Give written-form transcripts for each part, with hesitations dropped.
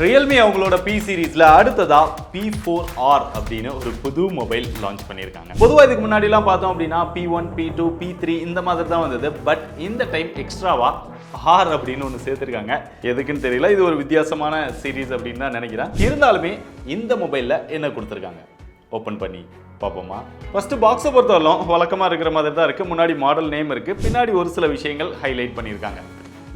REALME அவங்களோட P சீரிஸ்ல அடுத்ததா P4R அப்படின்னு ஒரு புது மொபைல் லான்ச் பண்ணியிருக்காங்க. பொதுவாக இதுக்கு முன்னாடிலாம் பார்த்தோம் அப்படின்னா P1, P2, P3 இந்த மாதிரி தான் வந்தது. பட் இந்த டைம் எக்ஸ்ட்ராவா R அப்படின்னு ஒன்று சேர்த்துருக்காங்க. எதுக்குன்னு தெரியல. இது ஒரு வித்தியாசமான சீரீஸ் அப்படின்னு தான் நினைக்கிறேன். இருந்தாலுமே இந்த மொபைலில் என்ன கொடுத்துருக்காங்க ஓப்பன் பண்ணி பார்ப்போமா. ஃபர்ஸ்ட் பாக்ஸை பொறுத்தவரைக்கும் வழக்கமாக இருக்கிற மாதிரி தான் இருக்குது. முன்னாடி மாடல் நேம் இருக்குது, பின்னாடி ஒரு சில விஷயங்கள் ஹைலைட் பண்ணியிருக்காங்க.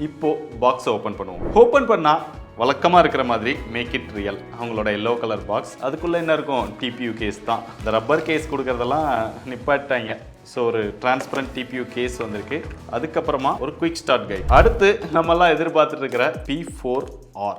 இப்போ பாக்ஸை ஓப்பன் பண்ணுவோம். ஓப்பன் பண்ணால் வழக்கமாக இருக்கிற மாதிரி மேக் இட் ரியல் அவங்களோட எல்லோ கலர் பாக்ஸ். அதுக்குள்ளே என்ன இருக்கும், டிபியூ கேஸ் தான். இந்த ரப்பர் கேஸ் கொடுக்கறதெல்லாம் நிப்பாட்டாங்க. ஸோ ஒரு டிரான்ஸ்பரண்ட் டிபியூ கேஸ் வந்திருக்கு. அதுக்கப்புறமா ஒரு குயிக் ஸ்டார்ட் கைட். அடுத்து நம்மெல்லாம் எதிர்பார்த்துட்டு இருக்கிற P4R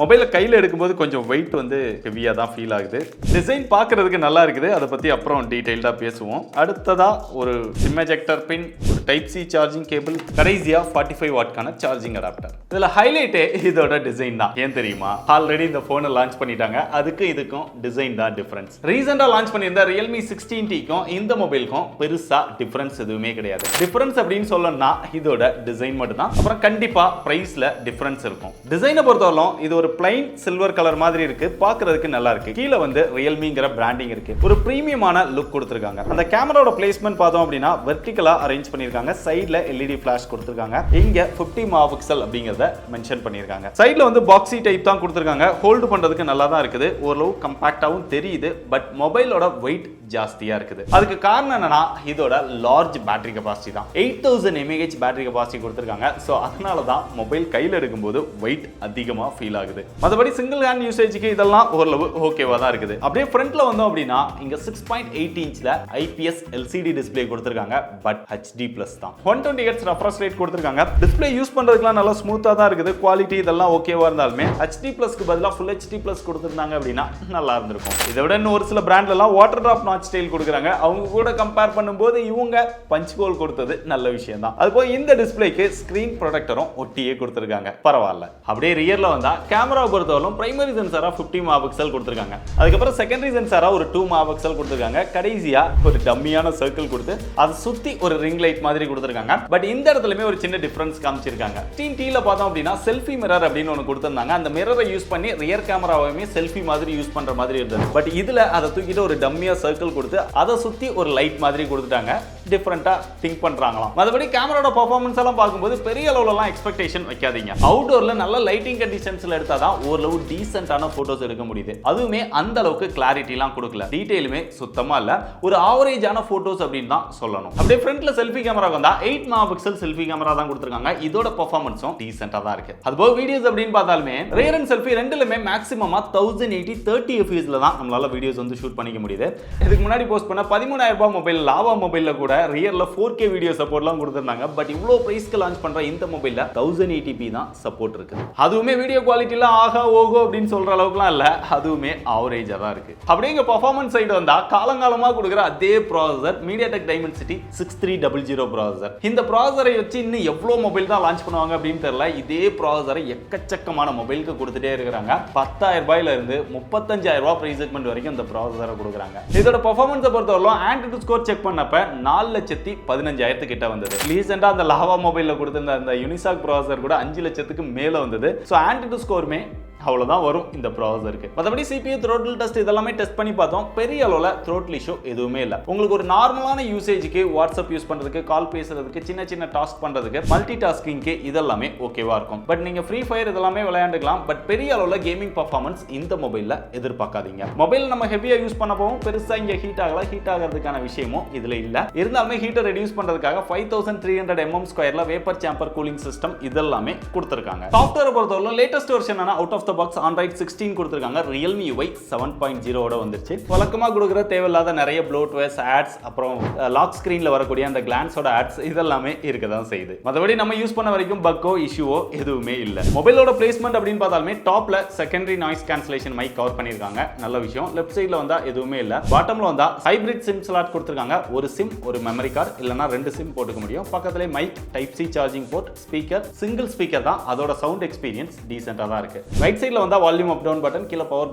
மொபைலை கையில் எடுக்கும்போது கொஞ்சம் வெயிட் வந்து ஹெவியாக தான் ஃபீல் ஆகுது. டிசைன் பார்க்கறதுக்கு நல்லா இருக்குது. அதை பற்றி அப்புறம் டீட்டெயில்டாக பேசுவோம். அடுத்ததாக ஒரு சிம் எஜெக்டர் பின், ஒரு டைப் சி சார்ஜிங் கேபிள், கடைசியாக 45 வாட்கான சார்ஜிங் அடாப்டர். இதில் ஹைலைட்டே இதோட டிசைன் தான். ஏன் தெரியுமா, ஆல்ரெடி இந்த ஃபோனை லான்ச் பண்ணிட்டாங்க. அதுக்கு இதுக்கும் டிசைன் தான் டிஃபரன்ஸ். ரீசெண்டாக லான்ச் பண்ணியிருந்த Realme 16Tக்கும் இந்த மொபைலுக்கும் பெருசா டிஃபரன்ஸ் எதுவுமே கிடையாது. டிஃபரன்ஸ் அப்படின்னு சொல்லணும்னா இதோட டிசைன் மட்டும் தான். அப்புறம் கண்டிப்பா பிரைஸ்ல டிஃபரன்ஸ் இருக்கும். டிசைனை பொறுத்தவரைக்கும் இது ஒரு பிளைன் சில்வர் கலர் மாதிரி இருக்கு. பார்க்கிறதுக்கு நல்லா இருக்கு. கீழே வந்து Realmeங்கிற பிராண்டிங் இருக்கு. ஒரு பிரீமியமான லுக் கொடுத்திருக்காங்க. அந்த கேமராவோட பிளேஸ்மென்ட் பார்த்தோம் அப்படின்னா வெர்டிகலா அரேஞ்ச் பண்ணிருக்காங்க. சைடுல LED ஃபிளாஷ் கொடுத்திருக்காங்க. இங்க 50 மெகாபிக்சல் அப்படிங்கறத மென்ஷன் பண்ணிருக்காங்க. சைடுல வந்து பாக்ஸி டைப் தான் கொடுத்திருக்காங்க. ஹோல்ட் பண்றதுக்கு நல்லா தான் இருக்குது. ஓரளவு கம்பாக்டாவும் தெரியுது. பட் மொபைலோட வெயிட் ஜாஸ்தியா இருக்குது. அதுக்கு காரணம் என்னன்னா இதோட லார்ஜ் பேட்டரி கெபாசிட்டி தான். 8000 mAh பேட்டரி கெபாசிட்டி கொடுத்திருக்காங்க. சோ அதனால தான் மொபைல் கையில எடுக்கும்போது வெயிட் அதிகமா ஃபீல் ஆகுது. மத்தபடி சிங்கிள் ஹேண்ட் யூசேஜ்க்கு இதெல்லாம் ஓரளவு ஓகேவா தான் இருக்குது. அப்படியே ஃப்ரண்ட்ல வந்தோம் அப்படின்னா இங்க 6.8 இன்ச்ல IPS LCD டிஸ்ப்ளே கொடுத்திருக்காங்க. பட் HD+ தான். 120 Hz ரெஃப்ரெஷ் ரேட் கொடுத்திருக்காங்க. டிஸ்ப்ளே யூஸ் பண்றதுக்குலாம் நல்லா ஸ்மூத்தா தான் இருக்குது. குவாலிட்டி இதெல்லாம் ஓகேவா இருந்தாலுமே HD+க்கு பதிலா Full HD+ கொடுத்திருந்தாங்க அப்படின்னா நல்லா இருந்திருக்கும். இதை விட இன்னும் ஒரு சில பிராண்ட்ல எல்லாம் வாட்டர் டிராப் நாட்ச் ஸ்டைல் கொடுக்குறாங்க. அவங்க கூட கம்பேர் பண்ணும்போது இவங்க பஞ்ச் ஹோல் கொடுத்தது நல்ல விஷயம் தான். அதுபோல இந்த டிஸ்ப்ளேக்கு ஸ்கிரீன் ப்ரொடெக்டரும் ஒட்டியே கொடுத்திருக்காங்க. பரவாயில்ல. அப்படியே ரியர்ல வந்தா கேமரா பொறுத்தவரைக்கும் பிரைமரி சென்சாரா 50 மெகாபிக்சல் கொடுத்திருக்காங்க. அதுக்கப்புறம் செகண்டரி சென்சாரா ஒரு 2 மெகாபிக்சல் கொடுத்திருக்காங்க. கடைசியா ஒரு டம்மியான சர்க்கிள் கொடுத்து அதை சுத்தி ஒரு ரிங் லைட் மாதிரி கொடுத்திருக்காங்க. பட் இந்த இடத்துலயுமே ஒரு சின்ன டிஃபரன்ஸ் காமிச்சிருக்காங்க. 16Tல பார்த்தோம் அப்படின்னா செல்ஃபி மிரர் அப்படின்னு ஒன்னு கொடுத்திருந்தாங்க. அந்த மிரரை யூஸ் பண்ணி ரியர் கேமராவையுமே செல்ஃபி மாதிரி யூஸ் பண்ற மாதிரி இருந்தது. பட் இதுல அதை தூக்கிட்டு ஒரு டம்மியா சர்க்கிள் கொடுத்து அதை சுத்தி ஒரு லைட் மாதிரி கொடுத்துட்டாங்க. டிஃபரெண்டா திங்க் பண்றாங்களாம். மற்றபடி கேமராவோட பெர்ஃபார்மன்ஸ் எல்லாம் பார்க்கும்போது பெரிய அளவுல எல்லாம் எக்ஸ்பெக்டேஷன் வைக்காதீங்க. அவுட்டோர்ல நல்ல லைட்டிங் கண்டிஷன்ஸ்ல எடுத்தாதான் ஓரளவு டீசென்ட்டான போட்டோஸ் எடுக்க முடியுது. அதுவுமே அந்த அளவுக்கு கிளாரிட்டி எல்லாம் கொடுக்கல. டீடைலுமே சுத்தமா இல்ல. ஒரு ஆவரேஜான போட்டோஸ் அப்படின்னு தான் சொல்லணும். அப்படியே ஃப்ரண்ட்ல செல்ஃபி கேமரா வந்தா 8 மெகாபிக்சல் செல்ஃபி கேமரா தான் கொடுத்திருக்காங்க. இதோட பெர்ஃபார்மன்ஸும் டீசென்ட்டா தான் இருக்கு. அதுபோல வீடியோஸ் அப்படின்னு பார்த்தாலுமே ரியர் அண்ட் செல்ஃபி ரெண்டுலயுமே மேக்ஸிமமா 1080 30 fps தான் நம்மளால வீடியோஸ் வந்து ஷூட் பண்ணிக்க முடியுது. இதுக்கு முன்னாடி போஸ்ட் பண்ண 13000 ரூபாய் மொபைல் லாவா மொபைல்ல கூட ரியர்ல 4K வீடியோ சப்போர்ட்லாம் கொடுத்திருந்தாங்க. பட் இவ்வளோ பிரைஸ்க்கு லான்ச் பண்ற இந்த மொபைல்ல 1080p தான் சப்போர்ட் இருக்கு. அதுவுமே வீடியோ குவாலிட்டில ஆகா ஓகோ அப்படின்னு சொல்ற அளவுக்குலாம் இல்ல. அதுவுமே ஆவரேஜா தான் இருக்கு. அப்படிங்க பெர்ஃபார்மன்ஸ் சைடு வந்தா காலங்காலமா கொடுக்குற அதே ப்ராசஸர் MediaTek Dimensity 6300 ப்ராசஸர். இந்த ப்ராசஸரை வச்சு இன்னும் எவ்வளவு மொபைல் தான் லான்ச் பண்ணுவாங்க அப்படின்னு தெரியல. இதே ப்ராசஸரை எக்கச்சக்கமான மொபைலுக்கு கொடுத்துட்டே இருக்காங்க. 10000 ரூபாயில இருந்து 35000 ரூபாய் பிரைஸ் செக்மெண்ட் வரைக்கும் இந்த ப்ராசஸரை கொடுக்குறாங்க. இதோட பெர்ஃபார்மன்ஸை பொறுத்தவரைக்கும் ஆண்ட்ராய்டு ஸ்கோர் செக் பண்ணப்ப 4,15,000 கிட்ட வந்தது. ரீசெண்டா அந்த லாவா மொபைல்ல கொடுத்திருந்த அந்த யூனிசாக் ப்ராசஸர் கூட 5 லட்சத்துக்கு மேல வந்தது. சோ ஆண்ட்ராய்டு ஸ்கோருமே அவ்வளவுதான் வரும் இந்த ப்ராசஸருக்கு. மற்றபடி CPU த்ரோட்டில் டெஸ்ட் இதெல்லாமே டெஸ்ட் பண்ணி பார்த்தோம். பெரிய அளவுல த்ரோட்டில் இஷ்யூ எதுவுமே இல்லை. உங்களுக்கு ஒரு நார்மலான யூசேஜுக்கு வாட்ஸ்அப் யூஸ் பண்றதுக்கு, கால் பேசுறதுக்கு, சின்ன சின்ன டாஸ்க் பண்றதுக்கு, மல்டி டாஸ்கிங்க்கு இதெல்லாமே ஓகேவா இருக்கும். பட் நீங்க ஃப்ரீ ஃபயர் இதெல்லாமே விளையாண்டுக்கலாம். பட் பெரிய அளவுல கேமிங் பர்ஃபார்மன்ஸ் இந்த மொபைல்ல எதிர்பார்க்காதீங்க. மொபைல் நம்ம ஹெவியா யூஸ் பண்ண போவோம். பெருசா இங்க ஹீட் ஆகல. ஹீட் ஆகிறதுக்கான விஷயமும் இதுல இல்ல. இருந்தாலுமே ஹீட்டை ரெடியூஸ் பண்றதுக்காக 5300 mm² vapour chamber cooling system இதெல்லாமே கொடுத்திருக்காங்க. சாஃப்ட்வேர் பொறுத்தவரை latest version out of box Android 16 கொடுத்திருக்காங்க. Realme UI 7.0 ஓட வந்துருச்சு. வழக்கமா கொடுக்குற தேவையில்லாத நிறைய ப்ளோட்வேர்ஸ், ஆட்ஸ், அப்புறம் லாக் ஸ்கிரீன்ல வரக்கூடிய அந்த கிளான்ஸோட ஆட்ஸ் இதெல்லாமே இருக்க தான் செய்யுது. மற்றபடி நம்ம யூஸ் பண்ண வரைக்கும் பக்கோ இஷ்யூவோ எதுவுமே இல்ல. மொபைலோட பிளேஸ்மெண்ட் அப்படின்னு பார்த்தாலுமே டாப்ல secondary noise cancellation mic cover பண்ணிருக்காங்க. நல்ல விஷயம். லெஃப்ட் சைடுல வந்தா எதுவுமே இல்ல. பாட்டம்ல வந்தா ஹைபிரிட் சிம் ஸ்லாட் கொடுத்திருக்காங்க. ஒரு சிம், ஒரு மெமரி கார்டு இல்லனா 2 சிம் போட்டுக்க முடியும். பக்கத்துல mic, type C charging port, speaker, single speaker தான். அதோட சவுண்ட் எக்ஸ்பீரியன்ஸ் டீசென்ட்டா தான் இருக்கு. ரைட் சைடில் வந்தால் வால்யூம் அப் டவுன் பட்டன், கீழே பவர்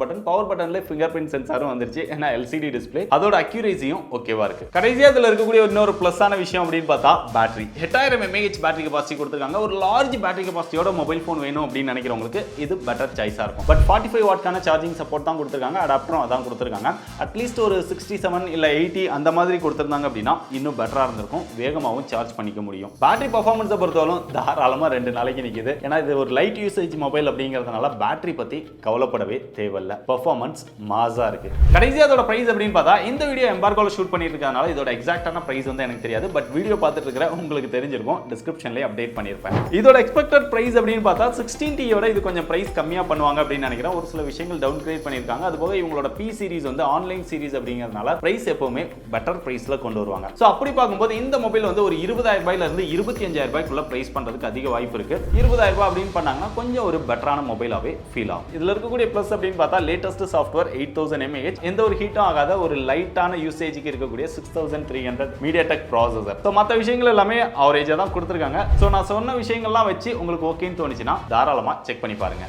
பட்டன்ல ஃபிங்கர் பிரிண்ட் சென்சாரும் வந்துருச்சு. ஏன்னா எல்சிடி டிஸ்பிளே, அதோட அக்யூரேசியும் ஓகேவா இருக்கு. கடைசியா இதுல இருக்கக்கூடிய இன்னொரு பிளஸான விஷயம் அப்படின்னு பார்த்தா பேட்டரி. 8000 mAh பேட்டரி கெபாசிட்டி கொடுத்துருக்காங்க. ஒரு லார்ஜ் பேட்டரி கெபாசிட்டியோட மொபைல் ஃபோன் வேணும் அப்படின்னு நினைக்கிறவங்களுக்கு இது பெட்டர் சாய்ஸா இருக்கும். பட் 45 வாட்கான சார்ஜிங் சப்போர்ட் தான் கொடுத்துருக்காங்க. அடாப்டரும் அதான் கொடுத்துருக்காங்க. அட்லீஸ்ட் ஒரு 67 இல்ல 80 அந்த மாதிரி கொடுத்துருந்தாங்க அப்படின்னா இன்னும் பெட்டரா இருந்திருக்கும். வேகமாகவும் சார்ஜ் பண்ணிக்க முடியும். பேட்டரி பர்ஃபார்மன்ஸை பொறுத்தவரைக்கும் தாராளமா 2 நாளைக்கு நிக்குது. ஏன்னா இது ஒரு லைட் யூசேஜ் மொபைல் அப்படிங்கிறதுனால பேட்டரி பத்தி கவலைப்படவே தேவையில்லை. பர்ஃபார்மன்ஸ் மாஸா இருக்கு. கடைசியா அதோட பிரைஸ் அப்படின்னு பார்த்தா இந்த வீடியோ எம்பார்கோல ஷூட் பண்ணிட்டு இருக்கறனால இதோட எக்ஸாக்ட்டான பிரைஸ் வந்து எனக்கு தெரியாது. பட் வீடியோ பார்த்துட்டு இருக்கிற உங்களுக்கு தெரிஞ்சிருக்கும். டிஸ்கிரிப்ஷன்லயே அப்டேட் பண்ணிருப்பேன். இதோட எக்ஸ்பெக்டட் பிரைஸ் அப்படின்னு பார்த்தா 16T யோட இது கொஞ்சம் பிரைஸ் கம்மியா பண்ணுவாங்க அப்படின்னு நினைக்கிறேன். ஒரு சில விஷயங்கள் டவுன் கிரேட் பண்ணிருக்காங்க. அதுபோக இவங்களோட P சீரிஸ் வந்து ஆன்லைன் சீரிஸ் அப்படிங்கறதுனால பிரைஸ் எப்பவுமே பெட்டர் பிரைஸ்ல கொண்டு வருவாங்க. சோ அப்படி பார்க்கும்போது இந்த மொபைல் வந்து ஒரு 20000 ரூபாயில இருந்து 25000 ரூபாய்க்குள்ள பிரைஸ் பண்றதுக்கு அதிக வாய்ப்பு இருக்கு. 20000 ரூபாய் அப்படின்னு பண்ணாங்கன்னா கொஞ்சம் ஒரு பெட்டரான மொபைலாவே ஃபீல் ஆகும். இதுல இருக்கக்கூடிய பிளஸ் அப்படின்னு பார்த்தா லேட்டஸ்ட் சாஃப்ட்வேர் 8000 mAh, எந்த ஒரு ஹீட்டும் ஆகாத ஒரு லைட்டான யூசேஜுக்கு இருக்கக்கூடிய 6300 MediaTek ப்ராசஸர். சோ மற்ற விஷயங்கள் எல்லாமே அவரேஜா தான் கொடுத்துருக்காங்க. சோ நான் சொன்ன விஷயங்கள்லாம் வச்சு உங்களுக்கு ஓகேன்னு தோணுச்சுன்னா தாராளமா செக் பண்ணி பாருங்க.